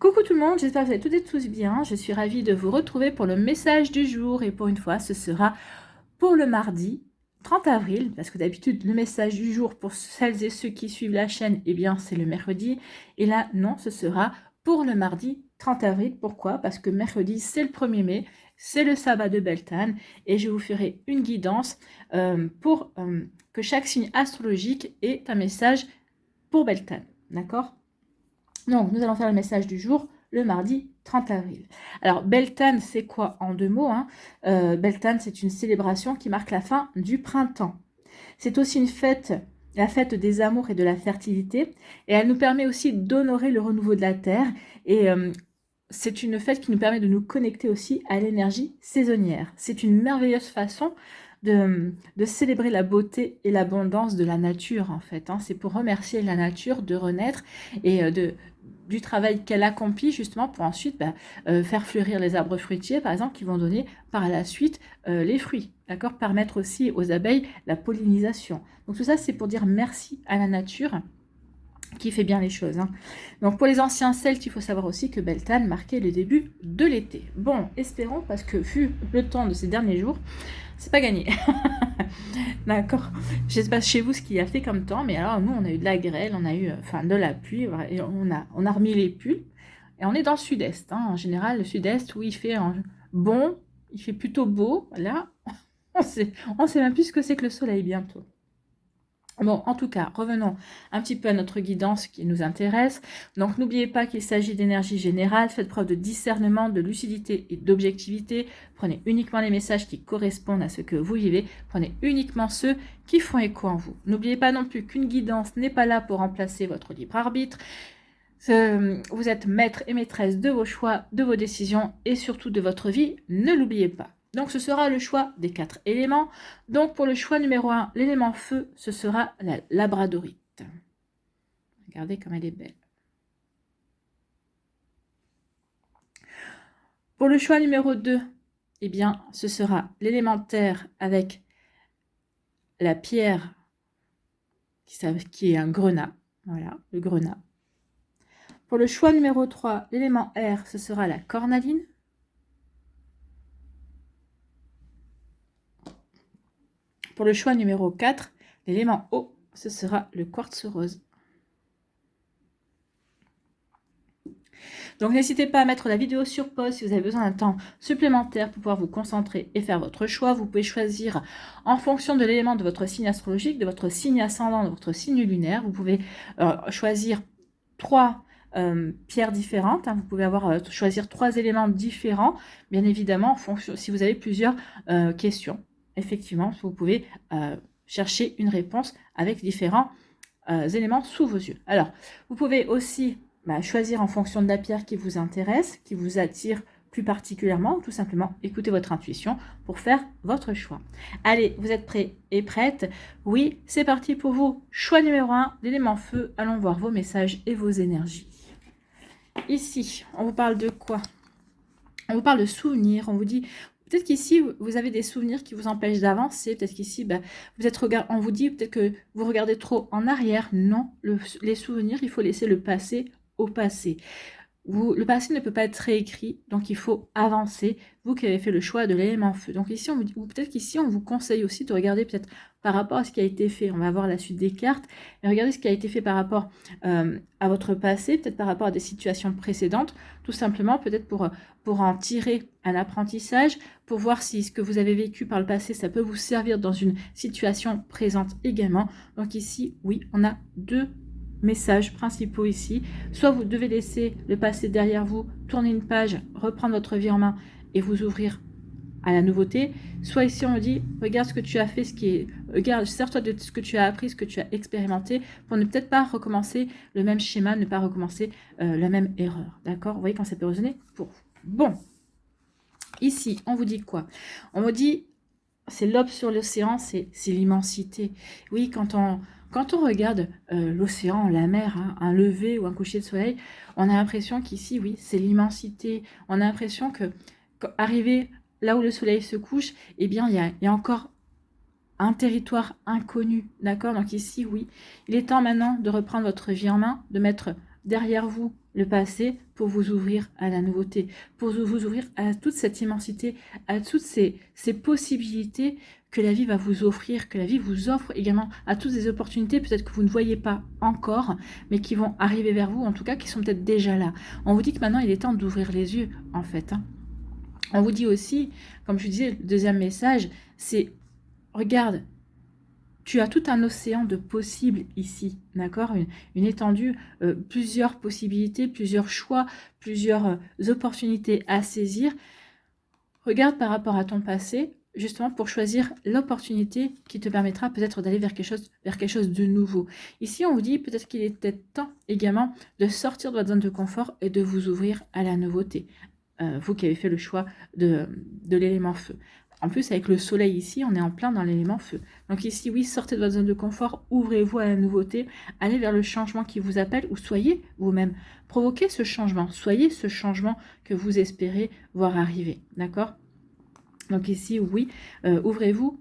Coucou tout le monde, j'espère que vous allez toutes et tous bien. Je suis ravie de vous retrouver pour le message du jour et pour une fois, ce sera pour le mardi 30 avril, parce que d'habitude, le message du jour pour celles et ceux qui suivent la chaîne, eh bien, c'est le mercredi. Et là, non, ce sera pour le mardi 30 avril. Pourquoi? Parce que mercredi, c'est le 1er mai, c'est le sabbat de Beltane et je vous ferai une guidance pour que chaque signe astrologique ait un message pour Beltane. D'accord? Donc, nous allons faire le message du jour le mardi 30 avril. Alors, Beltane, c'est quoi en 2 mots, hein? Beltane, c'est une célébration qui marque la fin du printemps. C'est aussi une fête, la fête des amours et de la fertilité. Et elle nous permet aussi d'honorer le renouveau de la Terre. Et c'est une fête qui nous permet de nous connecter aussi à l'énergie saisonnière. C'est une merveilleuse façon de célébrer la beauté et l'abondance de la nature, en fait. Hein. C'est pour remercier la nature de renaître et du travail qu'elle accomplit justement pour ensuite faire fleurir les arbres fruitiers, par exemple, qui vont donner par la suite les fruits, d'accord? Permettre aussi aux abeilles la pollinisation. Donc tout ça, c'est pour dire merci à la nature qui fait bien les choses. Hein. Donc pour les anciens Celtes, il faut savoir aussi que Beltane marquait le début de l'été. Bon, espérons, parce que vu le temps de ces derniers jours, c'est pas gagné. D'accord. Je sais pas chez vous ce qu'il a fait comme temps, mais alors nous on a eu de la grêle, on a eu de la pluie, et on a remis les pulls. Et on est dans le sud-est. Hein. En général, le sud-est où il fait bon, il fait plutôt beau. Là, on sait même plus ce que c'est que le soleil bientôt. Bon, en tout cas, revenons un petit peu à notre guidance qui nous intéresse. Donc, n'oubliez pas qu'il s'agit d'énergie générale. Faites preuve de discernement, de lucidité et d'objectivité. Prenez uniquement les messages qui correspondent à ce que vous vivez. Prenez uniquement ceux qui font écho en vous. N'oubliez pas non plus qu'une guidance n'est pas là pour remplacer votre libre arbitre. Vous êtes maître et maîtresse de vos choix, de vos décisions et surtout de votre vie. Ne l'oubliez pas. Donc, ce sera le choix des 4 éléments. Donc, pour le choix numéro 1, l'élément feu, ce sera la labradorite. Regardez comme elle est belle. Pour le choix numéro 2, eh bien, ce sera l'élément terre avec la pierre qui est un grenat. Voilà, le grenat. Pour le choix numéro 3, l'élément air, ce sera la cornaline. Pour le choix numéro 4, l'élément eau, ce sera le quartz rose. Donc n'hésitez pas à mettre la vidéo sur pause si vous avez besoin d'un temps supplémentaire pour pouvoir vous concentrer et faire votre choix. Vous pouvez choisir en fonction de l'élément de votre signe astrologique, de votre signe ascendant, de votre signe lunaire. Vous pouvez choisir 3 pierres différentes. Hein. Vous pouvez choisir 3 éléments différents, bien évidemment, en fonction si vous avez plusieurs questions. Effectivement, vous pouvez chercher une réponse avec différents éléments sous vos yeux. Alors, vous pouvez aussi choisir en fonction de la pierre qui vous intéresse, qui vous attire plus particulièrement, ou tout simplement écouter votre intuition pour faire votre choix. Allez, vous êtes prêts et prêtes? Oui, c'est parti pour vous. Choix numéro 1, l'élément feu. Allons voir vos messages et vos énergies. Ici, on vous parle de quoi? On vous parle de souvenirs, on vous dit... Peut-être qu'ici, vous avez des souvenirs qui vous empêchent d'avancer. Peut-être qu'ici, on vous dit peut-être que vous regardez trop en arrière. Non, les souvenirs, il faut laisser le passé au passé. Le passé ne peut pas être réécrit, donc il faut avancer. Vous qui avez fait le choix de l'élément feu. Donc ici, ou peut-être qu'ici, on vous conseille aussi de regarder peut-être par rapport à ce qui a été fait. On va voir la suite des cartes. Et regardez ce qui a été fait par rapport à votre passé, peut-être par rapport à des situations précédentes. Tout simplement, peut-être pour en tirer un apprentissage, pour voir si ce que vous avez vécu par le passé, ça peut vous servir dans une situation présente également. Donc ici, oui, on a 2 messages principaux ici. Soit vous devez laisser le passé derrière vous, tourner une page, reprendre votre vie en main et vous ouvrir à la nouveauté. Soit ici on dit, regarde ce que tu as fait, regarde, sers-toi de ce que tu as appris, ce que tu as expérimenté, pour ne peut-être pas recommencer le même schéma, ne pas recommencer la même erreur. D'accord? Vous voyez quand ça peut résonner pour vous. Bon, ici on vous dit quoi? On vous dit, c'est l'aube sur l'océan, c'est l'immensité. Oui, quand on regarde l'océan, la mer, hein, un lever ou un coucher de soleil, on a l'impression qu'ici, oui, c'est l'immensité. On a l'impression qu'arriver là où le soleil se couche, eh bien, il y a encore un territoire inconnu, d'accord? Donc ici, oui, il est temps maintenant de reprendre votre vie en main, de mettre derrière vous le passé pour vous ouvrir à la nouveauté, pour vous ouvrir à toute cette immensité, à toutes ces possibilités que la vie va vous offrir, que la vie vous offre également, à toutes ces opportunités peut-être que vous ne voyez pas encore, mais qui vont arriver vers vous, en tout cas qui sont peut-être déjà là. On vous dit que maintenant il est temps d'ouvrir les yeux, en fait. On vous dit aussi, comme je disais, le deuxième message, c'est, regarde, tu as tout un océan de possibles ici, d'accord, une étendue, plusieurs possibilités, plusieurs choix, plusieurs opportunités à saisir. Regarde par rapport à ton passé, justement pour choisir l'opportunité qui te permettra peut-être d'aller vers quelque chose de nouveau. Ici, on vous dit peut-être qu'il est peut-être temps également de sortir de votre zone de confort et de vous ouvrir à la nouveauté. Vous qui avez fait le choix de l'élément feu. En plus, avec le soleil ici, on est en plein dans l'élément feu. Donc ici, oui, sortez de votre zone de confort, ouvrez-vous à la nouveauté, allez vers le changement qui vous appelle, ou soyez vous-même. Provoquez ce changement, soyez ce changement que vous espérez voir arriver. D'accord? Donc ici, oui, ouvrez-vous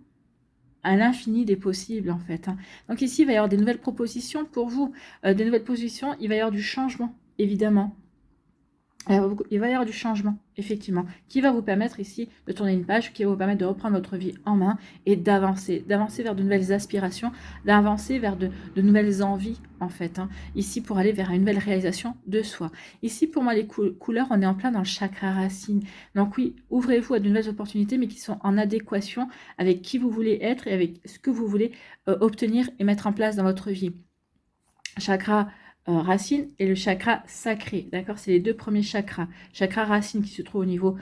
à l'infini des possibles, en fait. Donc ici, il va y avoir des nouvelles propositions pour vous. Des nouvelles positions, il va y avoir du changement, évidemment. Alors, il va y avoir du changement, effectivement, qui va vous permettre ici de tourner une page, qui va vous permettre de reprendre votre vie en main et d'avancer vers de nouvelles aspirations, d'avancer vers de nouvelles envies, en fait, ici pour aller vers une nouvelle réalisation de soi. Ici, pour moi, les couleurs, on est en plein dans le chakra racine. Donc oui, ouvrez-vous à de nouvelles opportunités, mais qui sont en adéquation avec qui vous voulez être et avec ce que vous voulez obtenir et mettre en place dans votre vie. Chakra racine et le chakra sacré, d'accord? C'est les deux premiers chakras. Chakra racine qui se trouve au niveau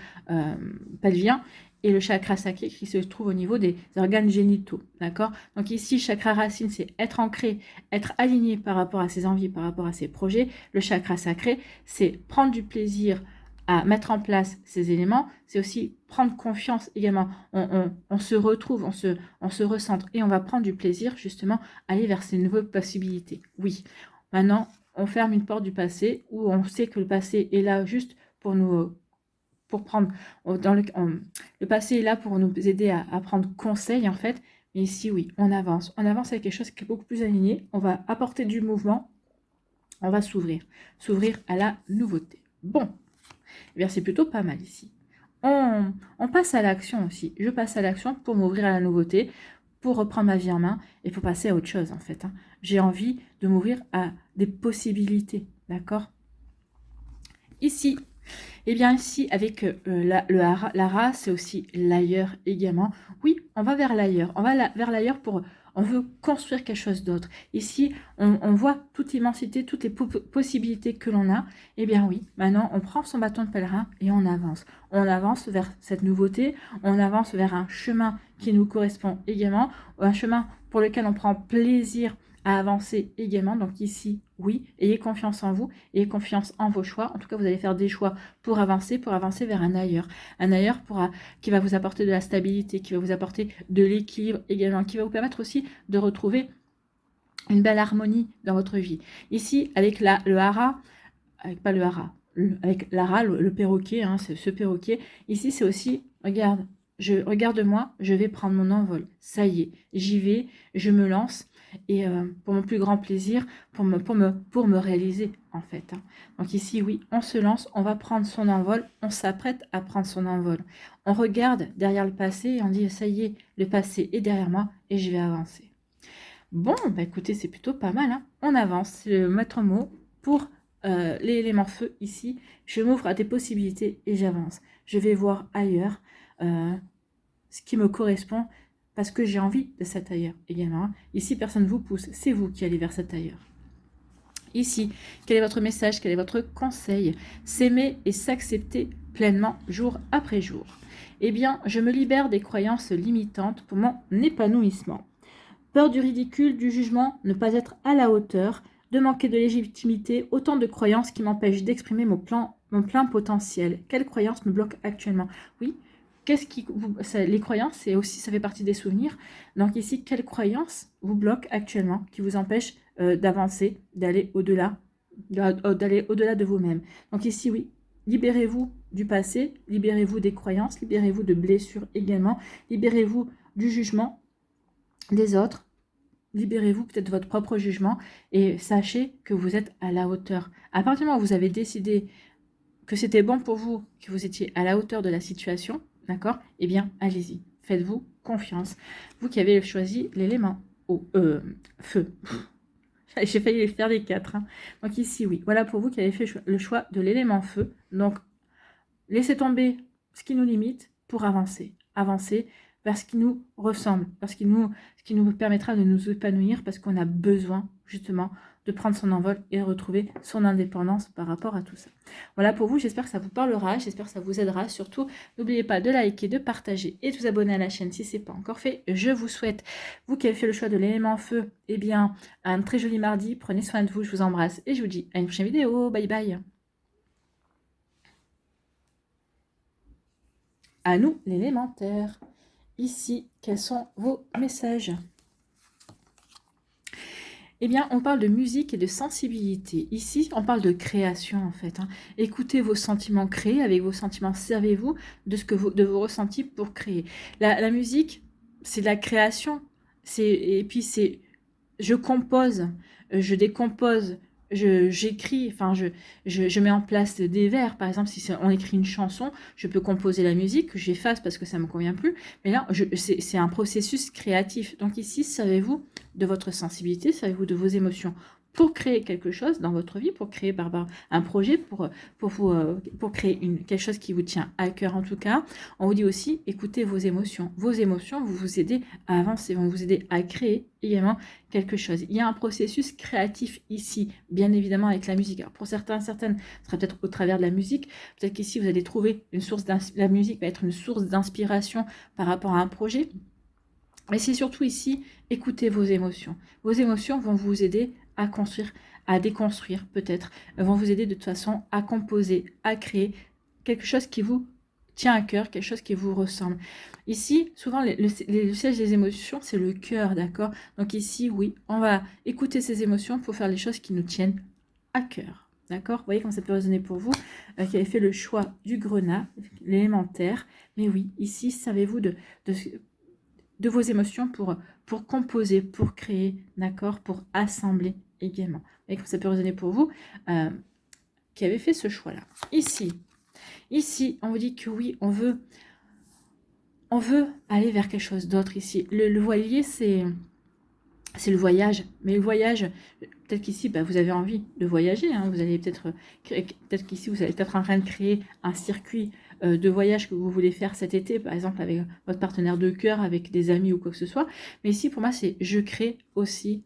pelvien et le chakra sacré qui se trouve au niveau des organes génitaux, d'accord? Donc ici, chakra racine, c'est être ancré, être aligné par rapport à ses envies, par rapport à ses projets. Le chakra sacré, c'est prendre du plaisir à mettre en place ces éléments, c'est aussi prendre confiance également. On se retrouve, on se recentre et on va prendre du plaisir justement à aller vers ces nouvelles possibilités. Oui, maintenant on ferme une porte du passé où on sait que le passé est là juste pour nous, pour prendre, le passé est là pour nous aider à prendre conseil en fait. Mais ici oui, on avance avec quelque chose qui est beaucoup plus aligné. On va apporter du mouvement, on va s'ouvrir à la nouveauté. Bon. Eh bien, c'est plutôt pas mal ici. On passe à l'action aussi. Je passe à l'action pour m'ouvrir à la nouveauté, pour reprendre ma vie en main et pour passer à autre chose, en fait. J'ai envie de m'ouvrir à des possibilités, d'accord? Ici, eh bien ici, avec l'ara, c'est aussi l'ailleurs également. Oui, on va vers l'ailleurs. On va vers l'ailleurs pour... On veut construire quelque chose d'autre. Ici, on voit toute l'immensité, toutes les possibilités que l'on a. Eh bien oui, maintenant, on prend son bâton de pèlerin et on avance. On avance vers cette nouveauté. On avance vers un chemin qui nous correspond également. Un chemin pour lequel on prend plaisir à avancer également. Donc ici, oui, ayez confiance en vous, ayez confiance en vos choix. En tout cas, vous allez faire des choix pour avancer vers un ailleurs qui va vous apporter de la stabilité, qui va vous apporter de l'équilibre également, qui va vous permettre aussi de retrouver une belle harmonie dans votre vie. Ici, avec le hara, avec pas le hara, avec l'ara, le perroquet, ce perroquet, ici c'est aussi, regarde-moi, je vais prendre mon envol. Ça y est, j'y vais, je me lance. Et pour mon plus grand plaisir, pour me réaliser en fait. Donc ici, oui, on se lance, on va prendre son envol, on s'apprête à prendre son envol. On regarde derrière le passé et on dit, ça y est, le passé est derrière moi et je vais avancer. Bon, bah écoutez, c'est plutôt pas mal. On avance, c'est le maître mot pour l'élément feu ici. Je m'ouvre à des possibilités et j'avance. Je vais voir ailleurs ce qui me correspond, parce que j'ai envie de cet ailleurs également. Ici, personne ne vous pousse, c'est vous qui allez vers cet ailleurs. Ici, quel est votre message, quel est votre conseil? S'aimer et s'accepter pleinement jour après jour. Eh bien, je me libère des croyances limitantes pour mon épanouissement. Peur du ridicule, du jugement, ne pas être à la hauteur, de manquer de légitimité, autant de croyances qui m'empêchent d'exprimer mon plein potentiel. Quelles croyances me bloquent actuellement? Oui, les croyances, c'est aussi, ça fait partie des souvenirs. Donc ici, quelles croyances vous bloquent actuellement, qui vous empêchent d'avancer, d'aller au-delà de vous-même? Donc ici, oui, libérez-vous du passé, libérez-vous des croyances, libérez-vous de blessures également, libérez-vous du jugement des autres. libérez-vous peut-être de votre propre jugement et sachez que vous êtes à la hauteur. À partir du moment où vous avez décidé que c'était bon pour vous, que vous étiez à la hauteur de la situation, d'accord? Eh bien, allez-y, faites-vous confiance. Vous qui avez choisi l'élément feu. J'ai failli les faire les 4. Hein. Donc ici, oui. Voilà pour vous qui avez fait le choix de l'élément feu. Donc, laissez tomber ce qui nous limite pour avancer. Avancer vers ce qui nous ressemble, vers ce qui nous permettra de nous épanouir, parce qu'on a besoin justement de prendre son envol et retrouver son indépendance par rapport à tout ça. Voilà pour vous, j'espère que ça vous parlera, j'espère que ça vous aidera. Surtout, n'oubliez pas de liker, de partager et de vous abonner à la chaîne si ce n'est pas encore fait. Je vous souhaite, vous qui avez fait le choix de l'élément feu, eh bien, un très joli mardi. Prenez soin de vous, je vous embrasse et je vous dis à une prochaine vidéo. Bye bye. À nous, l'élémentaire. Ici, quels sont vos messages? Eh bien, on parle de musique et de sensibilité. Ici, on parle de création, en fait. Hein. Écoutez vos sentiments, créez avec vos sentiments. Servez-vous de vos ressentis pour créer. La musique, c'est de la création. Et puis, c'est je compose, je décompose, j'écris, enfin, je mets en place des vers. Par exemple, si on écrit une chanson, je peux composer la musique, que j'efface parce que ça ne me convient plus. Mais là, c'est un processus créatif. Donc ici, savez-vous de votre sensibilité, savez-vous de vos émotions pour créer quelque chose dans votre vie, pour créer un projet, pour créer quelque chose qui vous tient à cœur en tout cas. On vous dit aussi, écoutez vos émotions. Vos émotions vont vous aider à avancer, vont vous aider à créer également quelque chose. Il y a un processus créatif ici, bien évidemment avec la musique. Alors pour certaines, ce sera peut-être au travers de la musique. Peut-être qu'ici, vous allez trouver une source la musique va être une source d'inspiration par rapport à un projet. Mais c'est surtout ici, écoutez vos émotions. Vos émotions vont vous aider à construire, à déconstruire peut-être, vont vous aider de toute façon à composer, à créer quelque chose qui vous tient à cœur, quelque chose qui vous ressemble. Ici, souvent, le siège des émotions, c'est le cœur, d'accord? Donc ici, oui, on va écouter ces émotions pour faire les choses qui nous tiennent à cœur. D'accord? Vous voyez comment ça peut résonner pour vous, qui avez fait le choix du grenat, l'élémentaire. Mais oui, ici, savez-vous de vos émotions pour composer, pour créer, d'accord, pour assembler également. Vous voyez comment ça peut résonner pour vous, qui avez fait ce choix-là. Ici, on vous dit que oui, on veut aller vers quelque chose d'autre ici. Le voilier, c'est le voyage. Mais le voyage, peut-être qu'ici, vous avez envie de voyager. Hein. Vous allez peut-être qu'ici, vous allez peut-être en train de créer un circuit de voyage que vous voulez faire cet été, par exemple avec votre partenaire de cœur, avec des amis ou quoi que ce soit. Mais ici, pour moi, c'est je crée aussi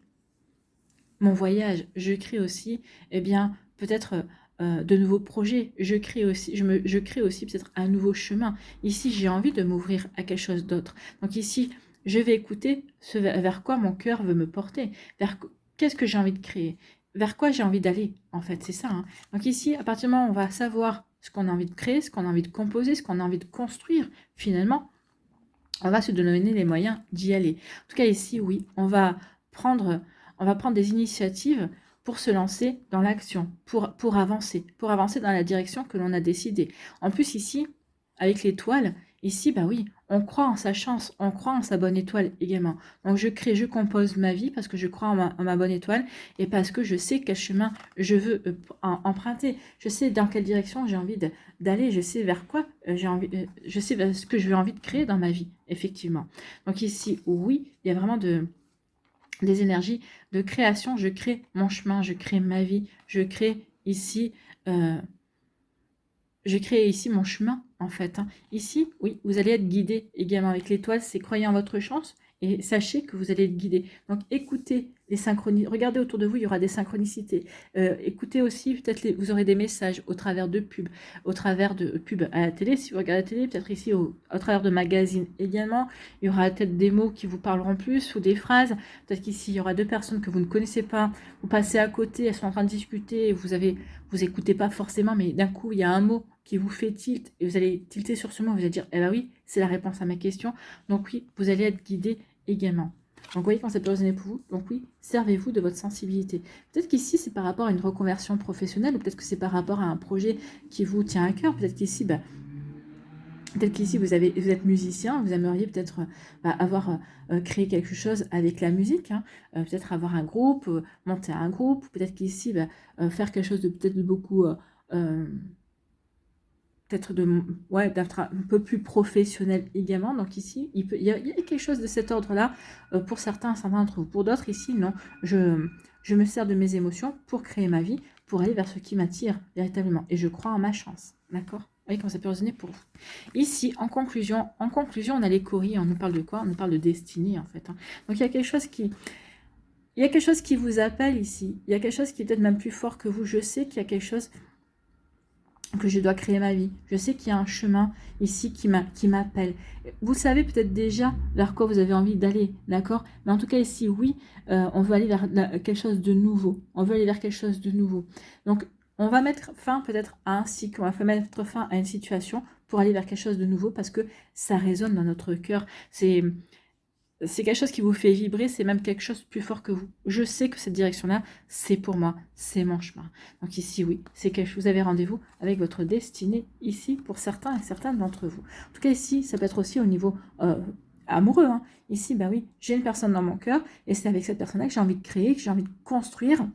mon voyage. Je crée aussi, eh bien, peut-être de nouveaux projets. Je crée aussi peut-être un nouveau chemin. Ici, j'ai envie de m'ouvrir à quelque chose d'autre. Donc ici, je vais écouter vers quoi mon cœur veut me porter, qu'est-ce que j'ai envie de créer, vers quoi j'ai envie d'aller, en fait, c'est ça. Hein. Donc ici, à partir du moment où on va savoir ce qu'on a envie de créer, ce qu'on a envie de composer, ce qu'on a envie de construire, finalement, on va se donner les moyens d'y aller. En tout cas, ici, oui, on va prendre des initiatives pour se lancer dans l'action, pour avancer dans la direction que l'on a décidé. En plus, ici, avec l'étoile, ici, oui, on croit en sa chance, on croit en sa bonne étoile également. Donc, je compose ma vie parce que je crois en ma bonne étoile et parce que je sais quel chemin je veux emprunter. Je sais dans quelle direction j'ai envie d'aller, je sais vers quoi je sais vers ce que j'ai envie de créer dans ma vie, effectivement. Donc ici, oui, il y a vraiment des énergies de création. Je crée mon chemin, je crée ma vie, je crée ici mon chemin, en fait. Hein. Ici, oui, vous allez être guidé également avec l'étoile, c'est croyez en votre chance et sachez que vous allez être guidé. Donc, écoutez les synchronicités. Regardez autour de vous, il y aura des synchronicités. Écoutez aussi, peut-être vous aurez des messages au travers de pubs, au travers de pubs à la télé, si vous regardez la télé, peut-être ici au travers de magazines également. Il y aura peut-être des mots qui vous parleront plus ou des phrases. Peut-être qu'ici, il y aura deux personnes que vous ne connaissez pas. Vous passez à côté, elles sont en train de discuter et vous écoutez pas forcément, mais d'un coup, il y a un mot qui vous fait tilt et vous allez tilter sur ce mot, vous allez dire, eh ben oui, c'est la réponse à ma question. Donc oui, vous allez être guidé également. Donc vous voyez quand ça peut résonner pour vous. Donc oui, servez-vous de votre sensibilité. Peut-être qu'ici, c'est par rapport à une reconversion professionnelle ou peut-être que c'est par rapport à un projet qui vous tient à cœur. Peut-être qu'ici, Peut-être qu'ici, vous êtes musicien, vous aimeriez peut-être avoir créé quelque chose avec la musique, hein. Peut-être avoir un groupe, monter un groupe, peut-être qu'ici, faire quelque chose de peut-être de beaucoup, peut-être d'être un peu plus professionnel également. Donc ici, il y a quelque chose de cet ordre-là pour certains d'entre vous. Pour d'autres, ici, non, je me sers de mes émotions pour créer ma vie, pour aller vers ce qui m'attire véritablement. Et je crois en ma chance, d'accord? Vous voyez comment ça peut résonner pour vous. Ici, en conclusion, on a les coris, on nous parle de quoi? On nous parle de destinée, en fait, hein. Donc il y a quelque chose qui... Il y a quelque chose qui vous appelle ici. Il y a quelque chose qui est peut-être même plus fort que vous. Je sais qu'il y a quelque chose que je dois créer ma vie. Je sais qu'il y a un chemin ici qui m'appelle. Vous savez peut-être déjà vers quoi vous avez envie d'aller, d'accord? Mais en tout cas ici, oui, on veut aller vers quelque chose de nouveau. On veut aller vers quelque chose de nouveau. Donc, on va mettre fin peut-être à un cycle, on va mettre fin à une situation pour aller vers quelque chose de nouveau parce que ça résonne dans notre cœur. C'est quelque chose qui vous fait vibrer, c'est même quelque chose de plus fort que vous. Je sais que cette direction-là, c'est pour moi, c'est mon chemin. Donc ici, oui, c'est quelque chose, vous avez rendez-vous avec votre destinée ici pour certains et certaines d'entre vous. En tout cas, ici, ça peut être aussi au niveau amoureux, hein. Ici, ben oui, j'ai une personne dans mon cœur et c'est avec cette personne-là que j'ai envie de créer, que j'ai envie de construire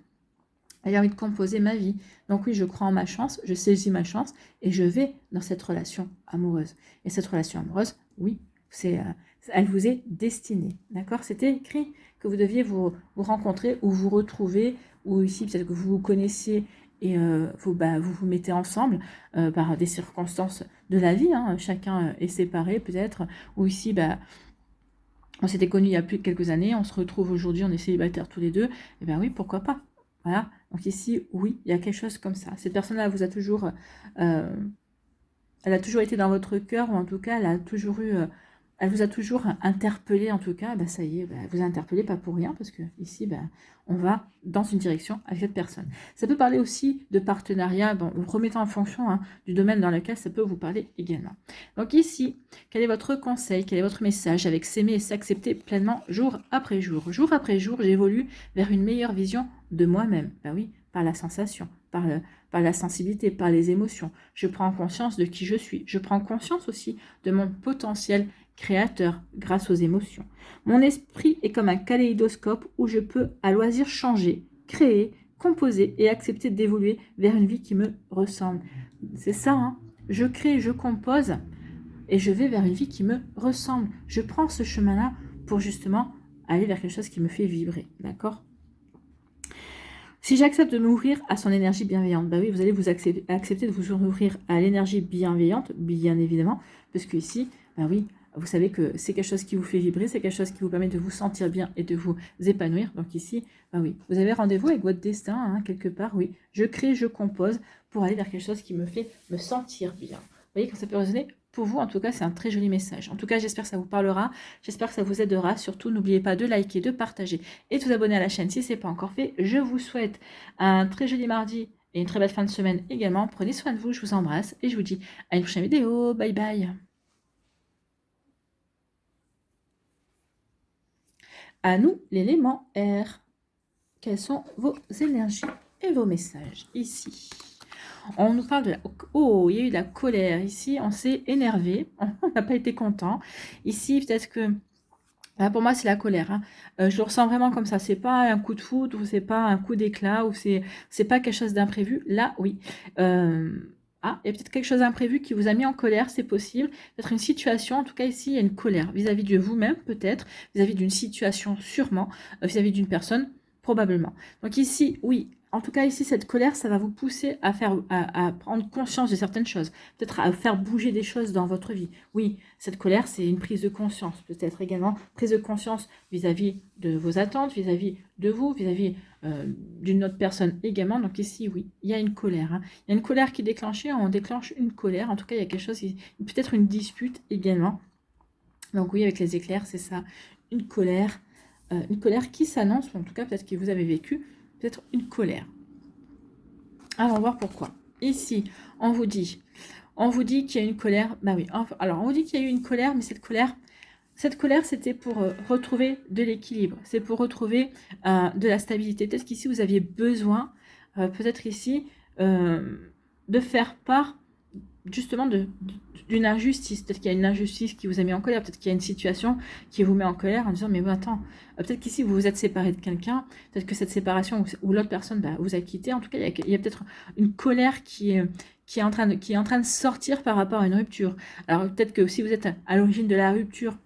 et j'ai envie de composer ma vie. Donc oui, je crois en ma chance, je saisis ma chance et je vais dans cette relation amoureuse. Et cette relation amoureuse, oui, elle vous est destinée, d'accord? C'était écrit que vous deviez vous rencontrer ou vous retrouver, ou ici peut-être que vous vous connaissiez et vous vous mettez ensemble par des circonstances de la vie, hein. Chacun est séparé peut-être, ou ici on s'était connus il y a plus de quelques années, on se retrouve aujourd'hui, on est célibataires tous les deux, et bien oui, pourquoi pas? Voilà, donc ici, oui, il y a quelque chose comme ça. Cette personne-là vous a toujours... elle a toujours été dans votre cœur, ou en tout cas, elle vous a toujours interpellé, en tout cas, ça y est, elle vous a interpellé, pas pour rien, parce que ici, on va dans une direction avec cette personne. Ça peut parler aussi de partenariat, remettant en fonction du domaine dans lequel ça peut vous parler également. Donc ici, quel est votre conseil, quel est votre message avec s'aimer et s'accepter pleinement jour après jour? Jour après jour, j'évolue vers une meilleure vision de moi-même. Ben oui, par la sensation, par la sensibilité, par les émotions. Je prends conscience de qui je suis. Je prends conscience aussi de mon potentiel créateur grâce aux émotions. Mon esprit est comme un kaléidoscope où je peux à loisir changer, créer, composer et accepter d'évoluer vers une vie qui me ressemble. C'est ça, hein. Je crée, je compose et je vais vers une vie qui me ressemble. Je prends ce chemin-là pour justement aller vers quelque chose qui me fait vibrer, d'accord? Si j'accepte de m'ouvrir à son énergie bienveillante, oui, vous allez vous accepter de vous ouvrir à l'énergie bienveillante, bien évidemment, parce que ici, oui, vous savez que c'est quelque chose qui vous fait vibrer, c'est quelque chose qui vous permet de vous sentir bien et de vous épanouir. Donc ici, oui, vous avez rendez-vous avec votre destin, hein, quelque part, oui. Je crée, je compose pour aller vers quelque chose qui me fait me sentir bien. Vous voyez, quand ça peut résonner pour vous, en tout cas, c'est un très joli message. En tout cas, j'espère que ça vous parlera, j'espère que ça vous aidera. Surtout, n'oubliez pas de liker, de partager et de vous abonner à la chaîne si ce n'est pas encore fait. Je vous souhaite un très joli mardi et une très belle fin de semaine également. Prenez soin de vous, je vous embrasse et je vous dis à une prochaine vidéo. Bye bye. À nous, l'élément R. Quelles sont vos énergies et vos messages ici? On nous parle de la... Oh, il y a eu de la colère. Ici, on s'est énervé. On n'a pas été content. Ici, peut-être que... pour moi, c'est la colère, hein. Je le ressens vraiment comme ça. C'est pas un coup de foudre, ou c'est pas un coup d'éclat, ou c'est pas quelque chose d'imprévu. Là, oui. Il y a peut-être quelque chose d'imprévu qui vous a mis en colère, c'est possible. Peut-être une situation, en tout cas ici, il y a une colère vis-à-vis de vous-même, peut-être, vis-à-vis d'une situation, sûrement, vis-à-vis d'une personne, probablement. Donc ici, oui, en tout cas ici, cette colère, ça va vous pousser à prendre conscience de certaines choses, peut-être à faire bouger des choses dans votre vie. Oui, cette colère, c'est une prise de conscience, peut-être également prise de conscience vis-à-vis de vos attentes, vis-à-vis de vous, vis-à-vis d'une autre personne également. Donc ici, oui, il y a une colère, hein. Il y a une colère qui est déclenchée, on déclenche une colère. En tout cas, il y a quelque chose, peut-être une dispute également. Donc oui, avec les éclairs, c'est ça, une colère qui s'annonce, en tout cas, peut-être que vous avez vécu, peut-être une colère. Allons voir pourquoi. Ici, on vous dit qu'il y a une colère. Oui, alors on vous dit qu'il y a eu une colère, mais cette colère, c'était pour retrouver de l'équilibre. C'est pour retrouver de la stabilité. Peut-être qu'ici, vous aviez besoin, peut-être ici, de faire part justement d'une injustice. Peut-être qu'il y a une injustice qui vous a mis en colère, peut-être qu'il y a une situation qui vous met en colère en disant mais bon, attends, peut-être qu'ici vous vous êtes séparé de quelqu'un, peut-être que cette séparation ou l'autre personne vous a quitté. En tout cas, il y a peut-être une colère qui est en train de sortir par rapport à une rupture. Alors peut-être que si vous êtes à l'origine de la rupture,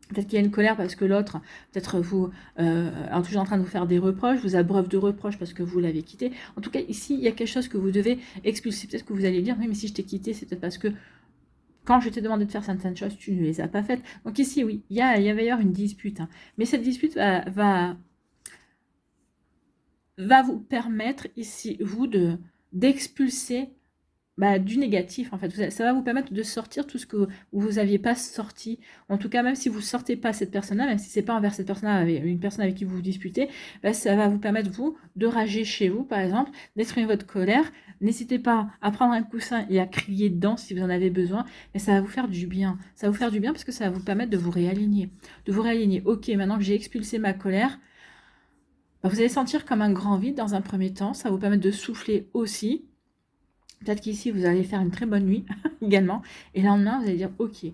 peut-être qu'il y a une colère parce que l'autre, peut-être vous, est toujours en train de vous faire des reproches, vous abreuve de reproches parce que vous l'avez quitté. En tout cas, ici, il y a quelque chose que vous devez expulser. Peut-être que vous allez dire, oui, mais si je t'ai quitté, c'est peut-être parce que quand je t'ai demandé de faire certaines choses, tu ne les as pas faites. Donc ici, oui, il va y avoir une dispute. Hein. Mais cette dispute va vous permettre, ici, vous, d'expulser du négatif, en fait. Ça va vous permettre de sortir tout ce que vous n'aviez pas sorti. En tout cas, même si vous ne sortez pas cette personne-là, même si ce n'est pas envers cette personne-là, une personne avec qui vous vous disputez, ça va vous permettre, vous, de rager chez vous, par exemple, d'exprimer votre colère. N'hésitez pas à prendre un coussin et à crier dedans si vous en avez besoin. Et ça va vous faire du bien. Ça va vous faire du bien parce que ça va vous permettre de vous réaligner. De vous réaligner. Ok, maintenant que j'ai expulsé ma colère, vous allez sentir comme un grand vide dans un premier temps. Ça va vous permettre de souffler aussi. Peut-être qu'ici, vous allez faire une très bonne nuit également. Et le lendemain, vous allez dire, ok,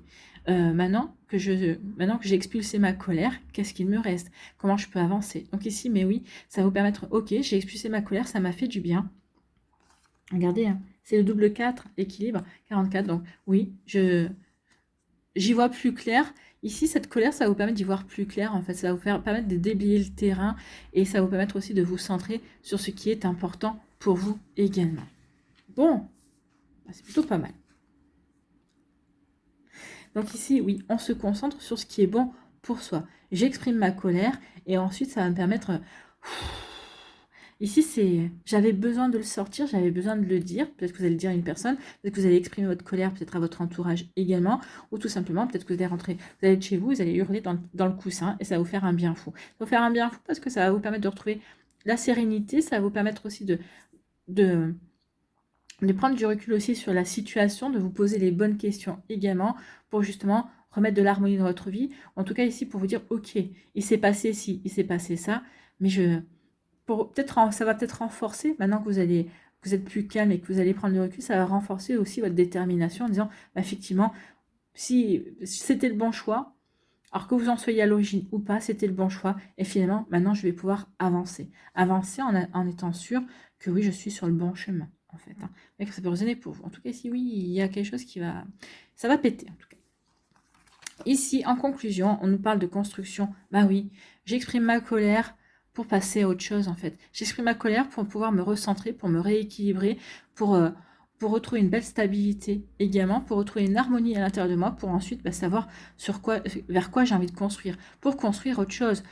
maintenant que j'ai expulsé ma colère, qu'est-ce qu'il me reste? Comment je peux avancer? Donc ici, mais oui, ça va vous permettre, ok, j'ai expulsé ma colère, ça m'a fait du bien. Regardez, hein, c'est le double 4, l'équilibre, 44. Donc oui, j'y vois plus clair. Ici, cette colère, ça va vous permettre d'y voir plus clair. En fait, ça va vous permettre de déblayer le terrain. Et ça va vous permettre aussi de vous centrer sur ce qui est important pour vous également. Bon, c'est plutôt pas mal. Donc ici, oui, on se concentre sur ce qui est bon pour soi. J'exprime ma colère et ensuite, ça va me permettre... Ici, j'avais besoin de le sortir, j'avais besoin de le dire. Peut-être que vous allez le dire à une personne, peut-être que vous allez exprimer votre colère, peut-être à votre entourage également, ou tout simplement, peut-être que vous allez rentrer, vous allez être chez vous, vous allez hurler dans le coussin et ça va vous faire un bien fou. Ça va vous faire un bien fou parce que ça va vous permettre de retrouver la sérénité, ça va vous permettre aussi de prendre du recul aussi sur la situation, de vous poser les bonnes questions également pour justement remettre de l'harmonie dans votre vie. En tout cas ici pour vous dire, ok, il s'est passé ci, il s'est passé ça, mais ça va peut-être renforcer, maintenant que vous êtes plus calme et que vous allez prendre du recul, ça va renforcer aussi votre détermination en disant, effectivement, si c'était le bon choix, alors que vous en soyez à l'origine ou pas, c'était le bon choix. Et finalement, maintenant, je vais pouvoir avancer. Avancer en étant sûr que oui, je suis sur le bon chemin, en fait. Hein. Mais que ça peut résonner pour vous. En tout cas, ici, oui, il y a quelque chose qui va... Ça va péter, en tout cas. Ici, en conclusion, on nous parle de construction. Bah oui, j'exprime ma colère pour passer à autre chose, en fait. J'exprime ma colère pour pouvoir me recentrer, pour me rééquilibrer, pour retrouver une belle stabilité également, pour retrouver une harmonie à l'intérieur de moi, pour ensuite savoir vers quoi j'ai envie de construire, pour construire autre chose.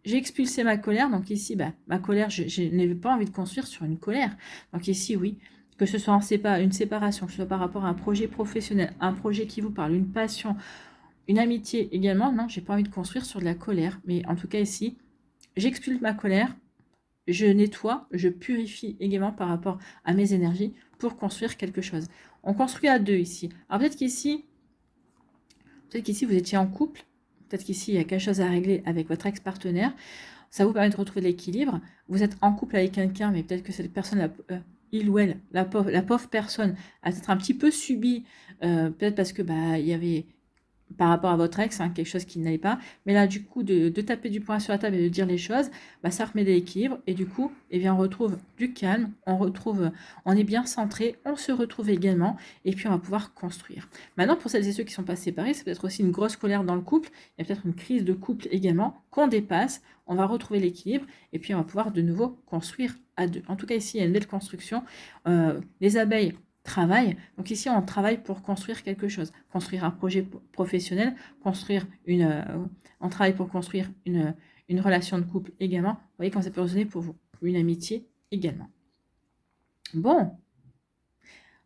J'ai expulsé ma colère, donc ici, ma colère, je n'avais pas envie de construire sur une colère. Donc ici, oui, que ce soit une séparation, que ce soit par rapport à un projet professionnel, un projet qui vous parle, une passion, une amitié également, non, j'ai pas envie de construire sur de la colère. Mais en tout cas ici, j'expulse ma colère, je nettoie, je purifie également par rapport à mes énergies pour construire quelque chose. On construit à deux ici. Alors peut-être qu'ici, vous étiez en couple, peut-être qu'ici, il y a quelque chose à régler avec votre ex-partenaire. Ça vous permet de retrouver l'équilibre. Vous êtes en couple avec quelqu'un, mais peut-être que cette personne, il ou elle, la pauvre personne, a peut-être un petit peu subi, peut-être parce que il y avait par rapport à votre ex, quelque chose qui n'allait pas. Mais là, du coup, de taper du poing sur la table et de dire les choses, ça remet de l'équilibre. Et du coup, on retrouve du calme, on est bien centré, on se retrouve également. Et puis, on va pouvoir construire. Maintenant, pour celles et ceux qui ne sont pas séparés, c'est peut-être aussi une grosse colère dans le couple. Il y a peut-être une crise de couple également qu'on dépasse. On va retrouver l'équilibre. Et puis, on va pouvoir de nouveau construire à deux. En tout cas, ici, il y a une belle construction. Les abeilles travail. Donc ici, on travaille pour construire quelque chose, construire un projet professionnel, on travaille pour construire une relation de couple également. Vous voyez quand ça peut résonner pour vous, une amitié également. Bon.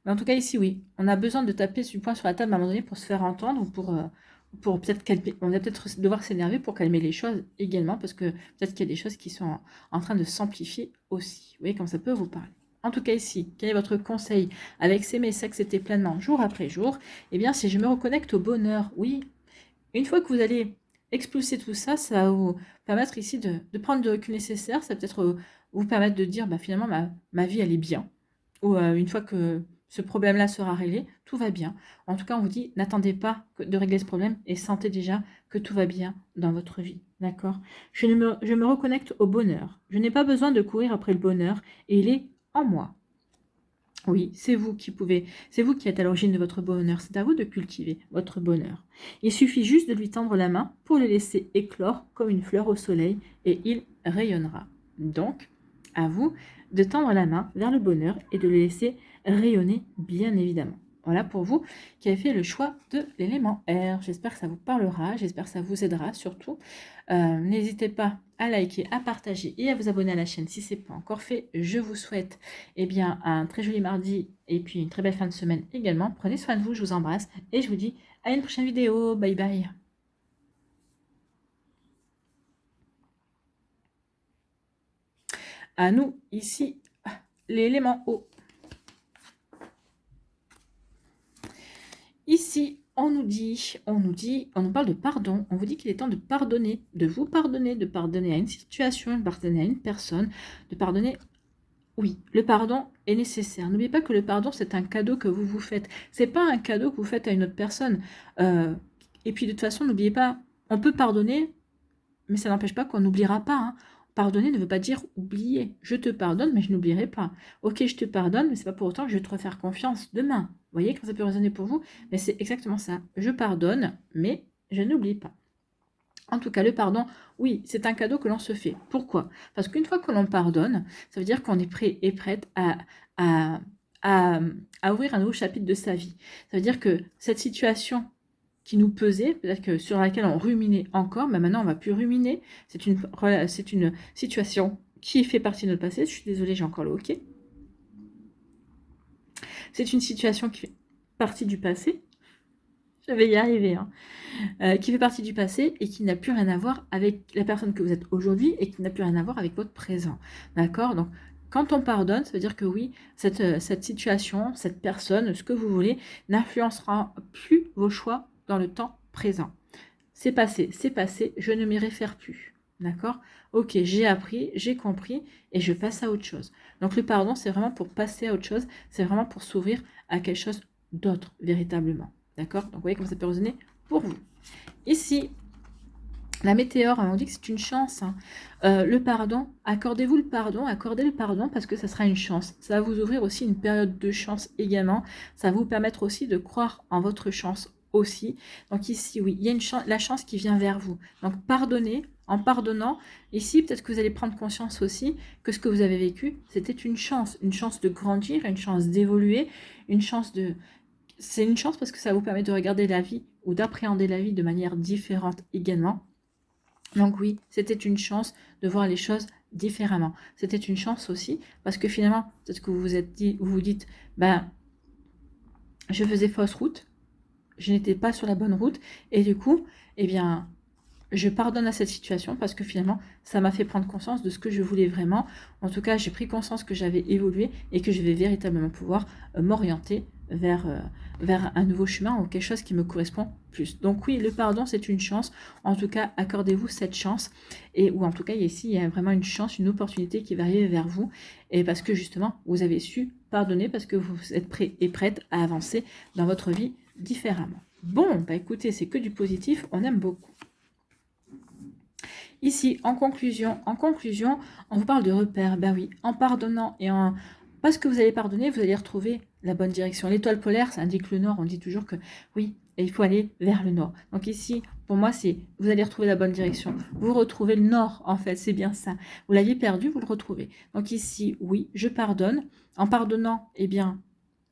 Mais en tout cas, ici, oui, on a besoin de taper du poing sur la table à un moment donné pour se faire entendre ou pour peut-être calmer. On va peut-être devoir s'énerver pour calmer les choses également parce que peut-être qu'il y a des choses qui sont en train de s'amplifier aussi. Vous voyez comme ça peut vous parler. En tout cas ici, quel est votre conseil avec s'aimer, s'accepter pleinement jour après jour? Eh bien, si je me reconnecte au bonheur, oui. Une fois que vous allez expulser tout ça, ça va vous permettre ici de prendre le recul nécessaire. Ça va peut-être vous permettre de dire, finalement, ma vie, elle est bien. Ou une fois que ce problème-là sera réglé, tout va bien. En tout cas, on vous dit, n'attendez pas de régler ce problème et sentez déjà que tout va bien dans votre vie. D'accord? Je me reconnecte au bonheur. Je n'ai pas besoin de courir après le bonheur et il est en moi. Oui, c'est vous qui êtes à l'origine de votre bonheur. C'est à vous de cultiver votre bonheur. Il suffit juste de lui tendre la main pour le laisser éclore comme une fleur au soleil et il rayonnera. Donc, à vous de tendre la main vers le bonheur et de le laisser rayonner, bien évidemment. Voilà pour vous qui avez fait le choix de l'élément R. J'espère que ça vous parlera, j'espère que ça vous aidera surtout. N'hésitez pas à liker, à partager et à vous abonner à la chaîne si ce n'est pas encore fait. Je vous souhaite bien, un très joli mardi et puis une très belle fin de semaine également. Prenez soin de vous, je vous embrasse et je vous dis à une prochaine vidéo. Bye bye. À nous, ici, l'élément O. Ici, on nous parle de pardon. On vous dit qu'il est temps de pardonner, de vous pardonner, de pardonner à une situation, de pardonner à une personne, de pardonner. Oui, le pardon est nécessaire. N'oubliez pas que le pardon, c'est un cadeau que vous vous faites. C'est pas un cadeau que vous faites à une autre personne. Et puis, de toute façon, n'oubliez pas, on peut pardonner, mais ça n'empêche pas qu'on n'oubliera pas. Hein. Pardonner ne veut pas dire oublier. Je te pardonne, mais je n'oublierai pas. Ok, je te pardonne, mais c'est pas pour autant que je vais te refaire confiance demain. Vous voyez comment ça peut résonner pour vous? Mais c'est exactement ça. Je pardonne, mais je n'oublie pas. En tout cas, le pardon, oui, c'est un cadeau que l'on se fait. Pourquoi? Parce qu'une fois que l'on pardonne, ça veut dire qu'on est prêt et prête à ouvrir un nouveau chapitre de sa vie. Ça veut dire que cette situation qui nous pesait, peut-être que sur laquelle on ruminait encore, mais maintenant on ne va plus ruminer. C'est une situation qui fait partie de notre passé. Je suis désolée, j'ai encore le hoquet. C'est une situation qui fait partie du passé. Je vais y arriver, hein. Qui fait partie du passé et qui n'a plus rien à voir avec la personne que vous êtes aujourd'hui et qui n'a plus rien à voir avec votre présent. D'accord? Donc, quand on pardonne, ça veut dire que oui, cette situation, cette personne, ce que vous voulez, n'influencera plus vos choix dans le temps présent. C'est passé, je ne m'y réfère plus. D'accord? Ok, j'ai appris, j'ai compris et je passe à autre chose. Donc le pardon, c'est vraiment pour passer à autre chose, c'est vraiment pour s'ouvrir à quelque chose d'autre, véritablement. D'accord? Donc vous voyez comment ça peut résonner pour vous. Ici, la météore, on dit que c'est une chance. Hein. Le pardon, accordez le pardon parce que ça sera une chance. Ça va vous ouvrir aussi une période de chance également. Ça va vous permettre aussi de croire en votre chance aussi. Donc ici, oui, il y a la chance qui vient vers vous. Donc pardonnez. En pardonnant, ici, peut-être que vous allez prendre conscience aussi que ce que vous avez vécu, c'était une chance de grandir, une chance d'évoluer, une chance de... C'est une chance parce que ça vous permet de regarder la vie ou d'appréhender la vie de manière différente également. Donc oui, c'était une chance de voir les choses différemment. C'était une chance aussi parce que finalement, peut-être que vous vous dites, ben, je faisais fausse route, je n'étais pas sur la bonne route et du coup, eh bien, je pardonne à cette situation parce que finalement, ça m'a fait prendre conscience de ce que je voulais vraiment. En tout cas, j'ai pris conscience que j'avais évolué et que je vais véritablement pouvoir m'orienter vers un nouveau chemin ou quelque chose qui me correspond plus. Donc oui, le pardon, c'est une chance. En tout cas, accordez-vous cette chance. Ou en tout cas, ici, il y a vraiment une chance, une opportunité qui va arriver vers vous. Et parce que justement, vous avez su pardonner parce que vous êtes prêt et prête à avancer dans votre vie différemment. Bon, bah écoutez, c'est que du positif. On aime beaucoup. Ici, en conclusion, on vous parle de repères. Ben oui, en pardonnant et en... Parce que vous allez pardonner, vous allez retrouver la bonne direction. L'étoile polaire, ça indique le nord. On dit toujours que oui, et il faut aller vers le nord. Donc ici, pour moi, c'est vous allez retrouver la bonne direction. Vous retrouvez le nord, en fait, c'est bien ça. Vous l'aviez perdu, vous le retrouvez. Donc ici, oui, je pardonne. En pardonnant, eh bien,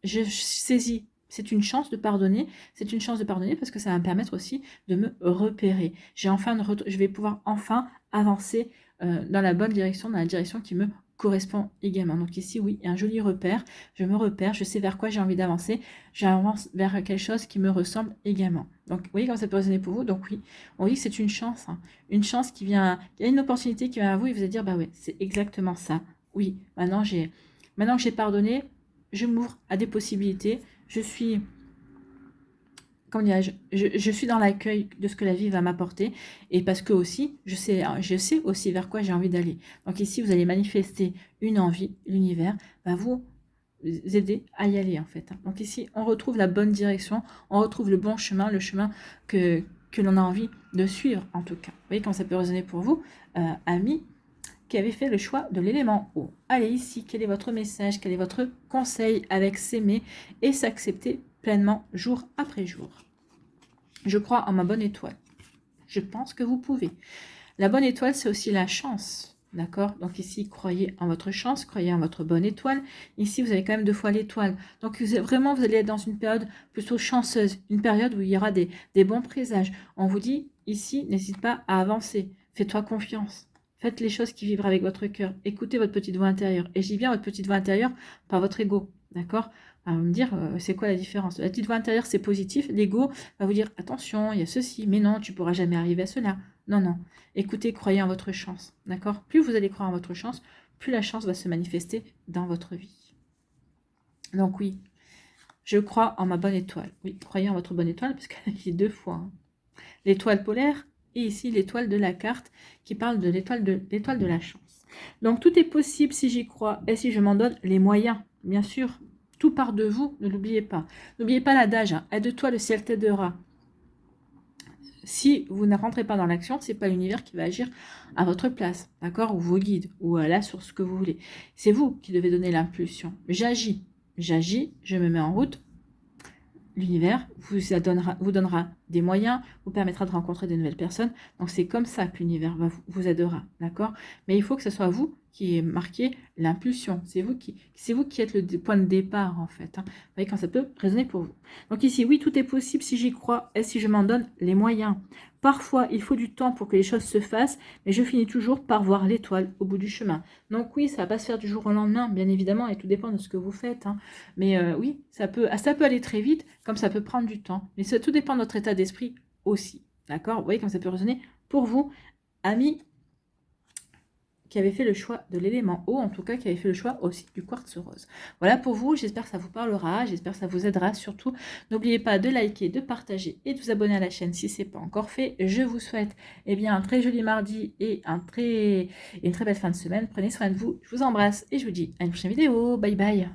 je saisis. C'est une chance de pardonner. C'est une chance de pardonner parce que ça va me permettre aussi de me repérer. Je vais pouvoir enfin avancer dans la bonne direction, dans la direction qui me correspond également. Donc ici, oui, il y a un joli repère. Je me repère, je sais vers quoi j'ai envie d'avancer. J'avance vers quelque chose qui me ressemble également. Donc, vous voyez comment ça peut résonner pour vous. Donc oui, on dit que c'est une chance. Hein. Une chance qui vient... Il y a une opportunité qui vient à vous et vous allez dire, bah ouais, c'est exactement ça. Oui, maintenant que j'ai pardonné, je m'ouvre à des possibilités. Je suis, comment dirais-je, je suis dans l'accueil de ce que la vie va m'apporter et parce que aussi, je sais aussi vers quoi j'ai envie d'aller. Donc ici, vous allez manifester une envie, l'univers va vous aider à y aller en fait. Donc ici, on retrouve la bonne direction, on retrouve le bon chemin, le chemin que l'on a envie de suivre en tout cas. Vous voyez comment ça peut résonner pour vous, amis qui avez fait le choix de l'élément eau. Allez ici, quel est votre message, quel est votre conseil avec s'aimer et s'accepter pleinement jour après jour. Je crois en ma bonne étoile. Je pense que vous pouvez. La bonne étoile, c'est aussi la chance. D'accord? Donc ici, croyez en votre chance, croyez en votre bonne étoile. Ici, vous avez quand même 2 fois l'étoile. Donc vraiment, vous allez être dans une période plutôt chanceuse, une période où il y aura des bons présages. On vous dit, ici, n'hésite pas à avancer. Fais-toi confiance. Faites les choses qui vibrent avec votre cœur. Écoutez votre petite voix intérieure. Et je dis bien votre petite voix intérieure, pas votre ego. D'accord? On va me dire, c'est quoi la différence? La petite voix intérieure, c'est positif. L'ego va vous dire, attention, il y a ceci, mais non, tu ne pourras jamais arriver à cela. Non, non. Écoutez, croyez en votre chance. D'accord? Plus vous allez croire en votre chance, plus la chance va se manifester dans votre vie. Donc oui, je crois en ma bonne étoile. Oui, croyez en votre bonne étoile, parce qu'il y a 2 fois. Hein. L'étoile polaire et ici l'étoile de la carte qui parle de l'étoile de la chance. Donc tout est possible si j'y crois et si je m'en donne les moyens. Bien sûr, tout part de vous, ne l'oubliez pas. N'oubliez pas l'adage, hein, aide-toi, le ciel t'aidera. Si vous ne rentrez pas dans l'action, c'est pas l'univers qui va agir à votre place, d'accord? Ou vos guides, ou là sur ce que vous voulez. C'est vous qui devez donner l'impulsion. J'agis, je me mets en route. L'univers vous donnera des moyens, vous permettra de rencontrer de nouvelles personnes. Donc c'est comme ça que l'univers vous aidera, d'accord? Mais il faut que ce soit vous qui marquiez l'impulsion. C'est vous qui êtes le point de départ en fait. Hein. Vous voyez quand ça peut résonner pour vous. Donc ici, oui, tout est possible si j'y crois et si je m'en donne les moyens. Parfois, il faut du temps pour que les choses se fassent, mais je finis toujours par voir l'étoile au bout du chemin. Donc oui, ça va pas se faire du jour au lendemain, bien évidemment, et tout dépend de ce que vous faites. Hein. Mais oui, ça peut aller très vite, comme ça peut prendre du temps. Mais ça, tout dépend de notre état d'esprit aussi. D'accord? Vous voyez comme ça peut résonner pour vous, amis qui avait fait le choix de l'élément eau, en tout cas qui avait fait le choix aussi du quartz rose. Voilà pour vous, j'espère que ça vous parlera, j'espère que ça vous aidera. Surtout, n'oubliez pas de liker, de partager et de vous abonner à la chaîne si ce n'est pas encore fait. Je vous souhaite un très joli mardi et une très belle fin de semaine. Prenez soin de vous, je vous embrasse et je vous dis à une prochaine vidéo. Bye bye.